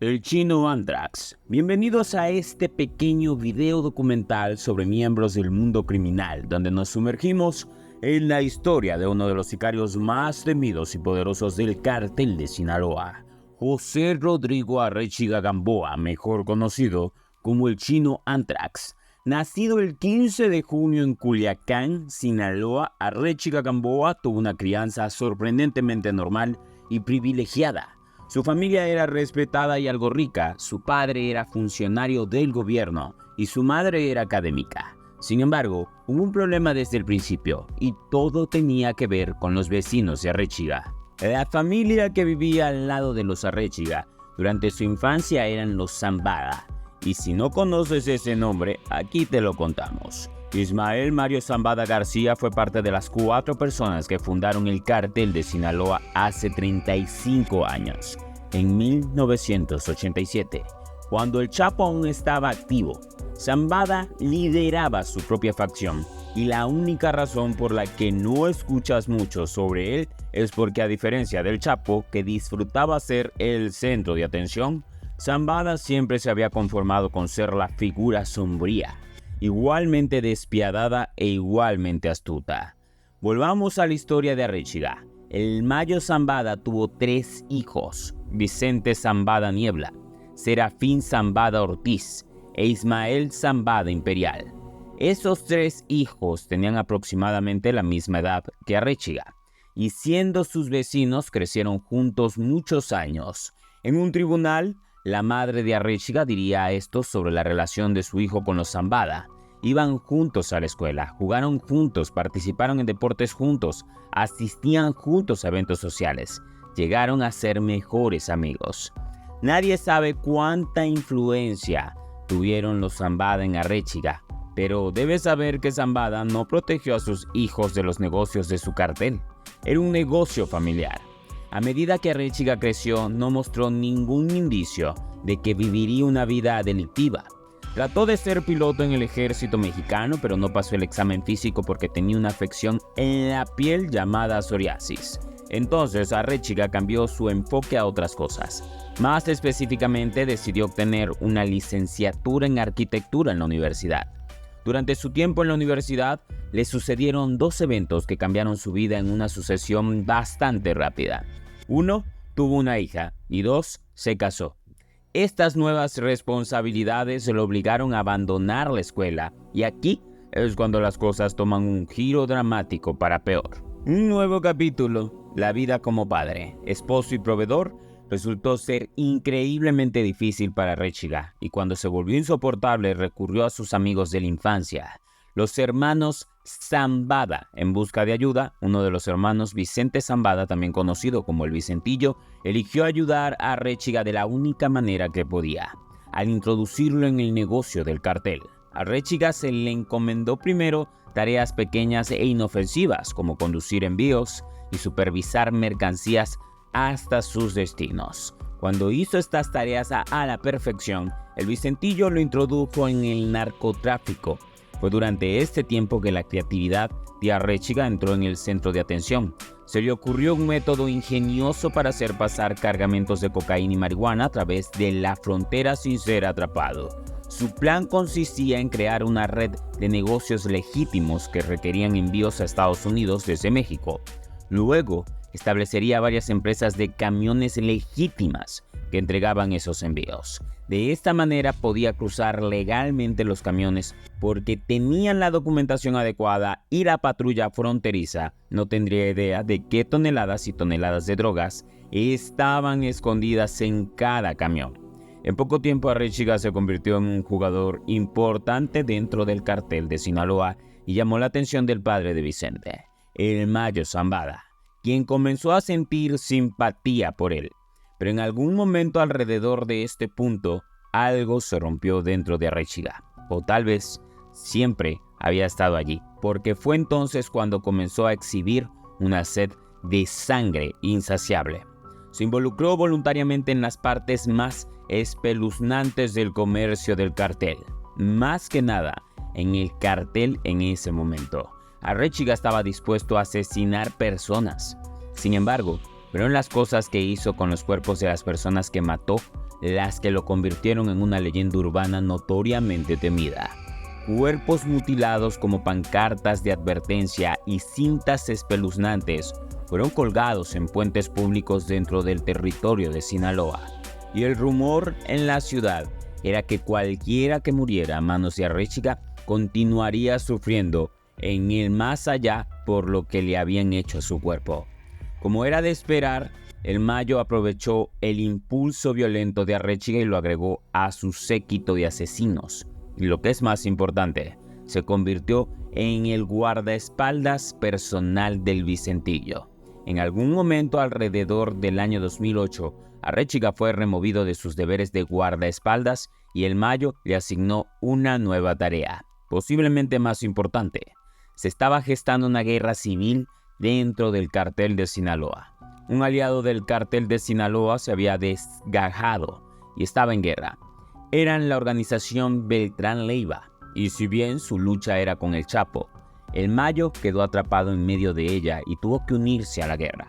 El chino Anthrax. Bienvenidos a este pequeño video documental sobre miembros del mundo criminal, donde nos sumergimos en la historia de uno de los sicarios más temidos y poderosos del cártel de Sinaloa, José Rodrigo Arechiga Gamboa, mejor conocido como el chino Anthrax. Nacido el 15 de junio en Culiacán, Sinaloa, Arechiga Gamboa tuvo una crianza sorprendentemente normal y privilegiada. Su familia era respetada y algo rica, su padre era funcionario del gobierno y su madre era académica. Sin embargo, hubo un problema desde el principio y todo tenía que ver con los vecinos de Arechiga. La familia que vivía al lado de los Arechiga durante su infancia eran los Zambada. Y si no conoces ese nombre, aquí te lo contamos. Ismael Mario Zambada García fue parte de las 4 personas que fundaron el cártel de Sinaloa hace 35 años, en 1987. Cuando el Chapo aún estaba activo, Zambada lideraba su propia facción y la única razón por la que no escuchas mucho sobre él es porque, a diferencia del Chapo, que disfrutaba ser el centro de atención, Zambada siempre se había conformado con ser la figura sombría, igualmente despiadada e igualmente astuta. Volvamos a la historia de Arechiga. El Mayo Zambada tuvo 3 hijos: Vicente Zambada Niebla, Serafín Zambada Ortiz e Ismael Zambada Imperial. Esos 3 hijos tenían aproximadamente la misma edad que Arechiga, y siendo sus vecinos crecieron juntos muchos años. En un tribunal, la madre de Arechiga diría esto sobre la relación de su hijo con los Zambada. Iban juntos a la escuela, jugaron juntos, participaron en deportes juntos, asistían juntos a eventos sociales, llegaron a ser mejores amigos. Nadie sabe cuánta influencia tuvieron los Zambada en Arechiga, pero debes saber que Zambada no protegió a sus hijos de los negocios de su cartel. Era un negocio familiar. A medida que Arechiga creció, no mostró ningún indicio de que viviría una vida delictiva. Trató de ser piloto en el ejército mexicano, pero no pasó el examen físico porque tenía una afección en la piel llamada psoriasis. Entonces Arechiga cambió su enfoque a otras cosas. Más específicamente, decidió obtener una licenciatura en arquitectura en la universidad. Durante su tiempo en la universidad, le sucedieron 2 eventos que cambiaron su vida en una sucesión bastante rápida. 1, tuvo una hija y 2, se casó. Estas nuevas responsabilidades lo obligaron a abandonar la escuela y aquí es cuando las cosas toman un giro dramático para peor. Un nuevo capítulo, la vida como padre, esposo y proveedor, resultó ser increíblemente difícil para Arechiga y cuando se volvió insoportable recurrió a sus amigos de la infancia, los hermanos Zambada. En busca de ayuda, uno de los hermanos, Vicente Zambada, también conocido como el Vicentillo, eligió ayudar a Arechiga de la única manera que podía, al introducirlo en el negocio del cartel. A Arechiga se le encomendó primero tareas pequeñas e inofensivas como conducir envíos y supervisar mercancías hasta sus destinos. Cuando hizo estas tareas a la perfección, el Vicentillo lo introdujo en el narcotráfico. Fue durante este tiempo que la creatividad de Arechiga entró en el centro de atención. Se le ocurrió un método ingenioso para hacer pasar cargamentos de cocaína y marihuana a través de la frontera sin ser atrapado. Su plan consistía en crear una red de negocios legítimos que requerían envíos a Estados Unidos desde México. Luego, establecería varias empresas de camiones legítimas que entregaban esos envíos. De esta manera podía cruzar legalmente los camiones porque tenían la documentación adecuada y la patrulla fronteriza no tendría idea de qué toneladas y toneladas de drogas estaban escondidas en cada camión. En poco tiempo Arechiga se convirtió en un jugador importante dentro del cartel de Sinaloa y llamó la atención del padre de Vicente, el Mayo Zambada, quien comenzó a sentir simpatía por él. Pero en algún momento alrededor de este punto, algo se rompió dentro de Arechiga. O tal vez siempre había estado allí, porque fue entonces cuando comenzó a exhibir una sed de sangre insaciable. Se involucró voluntariamente en las partes más espeluznantes del comercio del cartel. Más que nada, en el cartel en ese momento. Arechiga estaba dispuesto a asesinar personas. Sin embargo, fueron las cosas que hizo con los cuerpos de las personas que mató las que lo convirtieron en una leyenda urbana notoriamente temida. Cuerpos mutilados como pancartas de advertencia y cintas espeluznantes fueron colgados en puentes públicos dentro del territorio de Sinaloa. Y el rumor en la ciudad era que cualquiera que muriera a manos de Arechiga continuaría sufriendo en el más allá por lo que le habían hecho a su cuerpo. Como era de esperar, el Mayo aprovechó el impulso violento de Arechiga y lo agregó a su séquito de asesinos. Y lo que es más importante, se convirtió en el guardaespaldas personal del Vicentillo. En algún momento alrededor del año 2008, Arechiga fue removido de sus deberes de guardaespaldas y el Mayo le asignó una nueva tarea, posiblemente más importante. Se estaba gestando una guerra civil dentro del cartel de Sinaloa. Un aliado del cartel de Sinaloa se había desgajado y estaba en guerra. Eran la organización Beltrán Leiva, y si bien su lucha era con el Chapo, el Mayo quedó atrapado en medio de ella y tuvo que unirse a la guerra.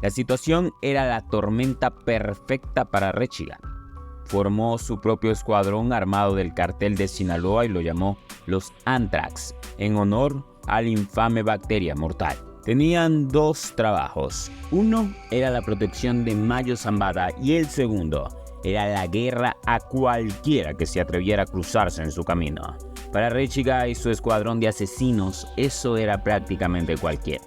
La situación era la tormenta perfecta para Arechiga. Formó su propio escuadrón armado del cartel de Sinaloa y lo llamó los Anthrax, en honor a la infame bacteria mortal. Tenían dos trabajos. Uno era la protección de Mayo Zambada y el segundo era la guerra a cualquiera que se atreviera a cruzarse en su camino. Para Arechiga y su escuadrón de asesinos, eso era prácticamente cualquiera.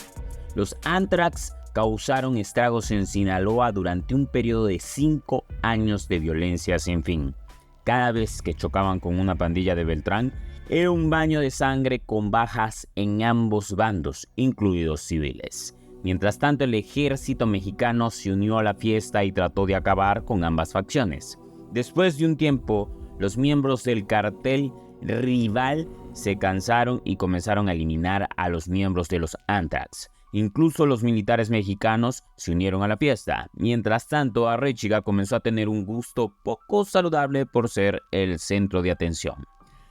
Los Anthrax causaron estragos en Sinaloa durante un periodo de 5 años de violencia sin fin. Cada vez que chocaban con una pandilla de Beltrán, era un baño de sangre con bajas en ambos bandos, incluidos civiles. Mientras tanto, el ejército mexicano se unió a la fiesta y trató de acabar con ambas facciones. Después de un tiempo, los miembros del cartel rival se cansaron y comenzaron a eliminar a los miembros de los Anthrax. Incluso los militares mexicanos se unieron a la fiesta. Mientras tanto, Arechiga comenzó a tener un gusto poco saludable por ser el centro de atención.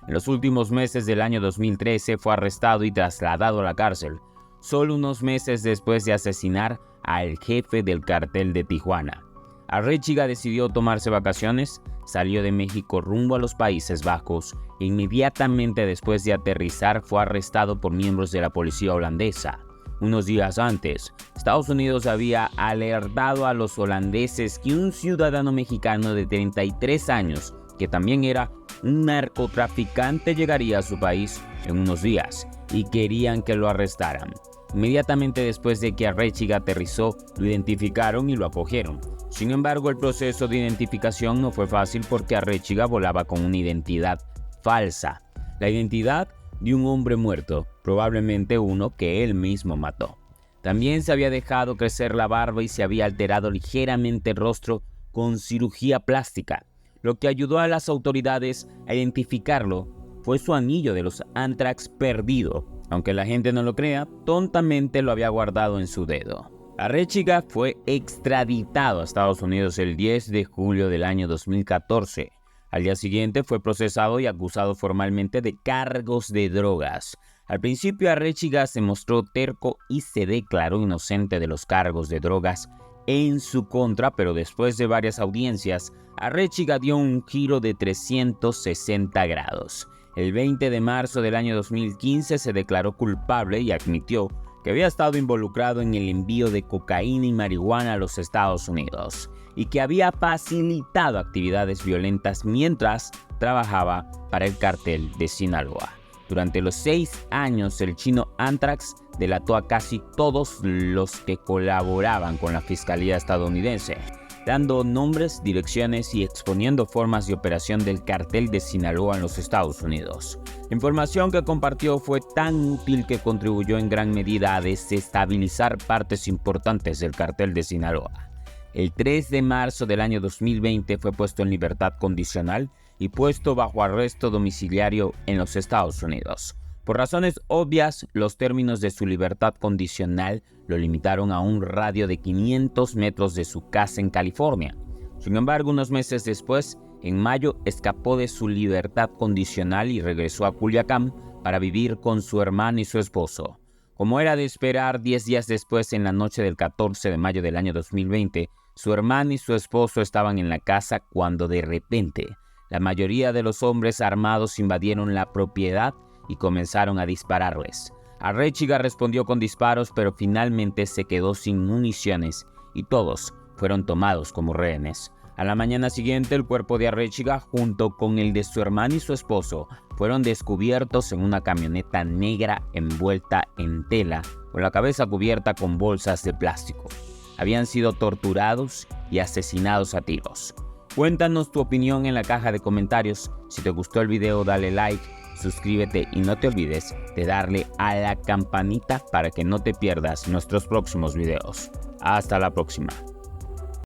En los últimos meses del año 2013 fue arrestado y trasladado a la cárcel, solo unos meses después de asesinar al jefe del cartel de Tijuana. Arechiga decidió tomarse vacaciones, salió de México rumbo a los Países Bajos e inmediatamente después de aterrizar fue arrestado por miembros de la policía holandesa. Unos días antes, Estados Unidos había alertado a los holandeses que un ciudadano mexicano de 33 años, que también era un narcotraficante, llegaría a su país en unos días y querían que lo arrestaran. Inmediatamente después de que Arechiga aterrizó, lo identificaron y lo acogieron. Sin embargo, el proceso de identificación no fue fácil porque Arechiga volaba con una identidad falsa, la identidad de un hombre muerto, probablemente uno que él mismo mató. También se había dejado crecer la barba y se había alterado ligeramente el rostro con cirugía plástica. Lo que ayudó a las autoridades a identificarlo fue su anillo de los Anthrax perdido. Aunque la gente no lo crea, tontamente lo había guardado en su dedo. Arechiga fue extraditado a Estados Unidos el 10 de julio del año 2014. Al día siguiente fue procesado y acusado formalmente de cargos de drogas. Al principio Arechiga se mostró terco y se declaró inocente de los cargos de drogas en su contra, pero después de varias audiencias, Arechiga dio un giro de 360 grados. El 20 de marzo del año 2015 se declaró culpable y admitió que había estado involucrado en el envío de cocaína y marihuana a los Estados Unidos y que había facilitado actividades violentas mientras trabajaba para el cartel de Sinaloa. Durante los 6 años, el chino Anthrax delató a casi todos los que colaboraban con la fiscalía estadounidense, dando nombres, direcciones y exponiendo formas de operación del cartel de Sinaloa en los Estados Unidos. La información que compartió fue tan útil que contribuyó en gran medida a desestabilizar partes importantes del cartel de Sinaloa. El 3 de marzo del año 2020 fue puesto en libertad condicional y puesto bajo arresto domiciliario en los Estados Unidos. Por razones obvias, los términos de su libertad condicional lo limitaron a un radio de 500 metros de su casa en California. Sin embargo, unos meses después, en mayo, escapó de su libertad condicional y regresó a Culiacán para vivir con su hermano y su esposo. Como era de esperar, 10 días después, en la noche del 14 de mayo del año 2020, Su hermana y su esposo estaban en la casa cuando de repente la mayoría de los hombres armados invadieron la propiedad y comenzaron a dispararles. Arechiga respondió con disparos, pero finalmente se quedó sin municiones y todos fueron tomados como rehenes. A la mañana siguiente, el cuerpo de Arechiga, junto con el de su hermana y su esposo, fueron descubiertos en una camioneta negra envuelta en tela, con la cabeza cubierta con bolsas de plástico. Habían sido torturados y asesinados a tiros. Cuéntanos tu opinión en la caja de comentarios. Si te gustó el video, dale like, suscríbete y no te olvides de darle a la campanita para que no te pierdas nuestros próximos videos. Hasta la próxima.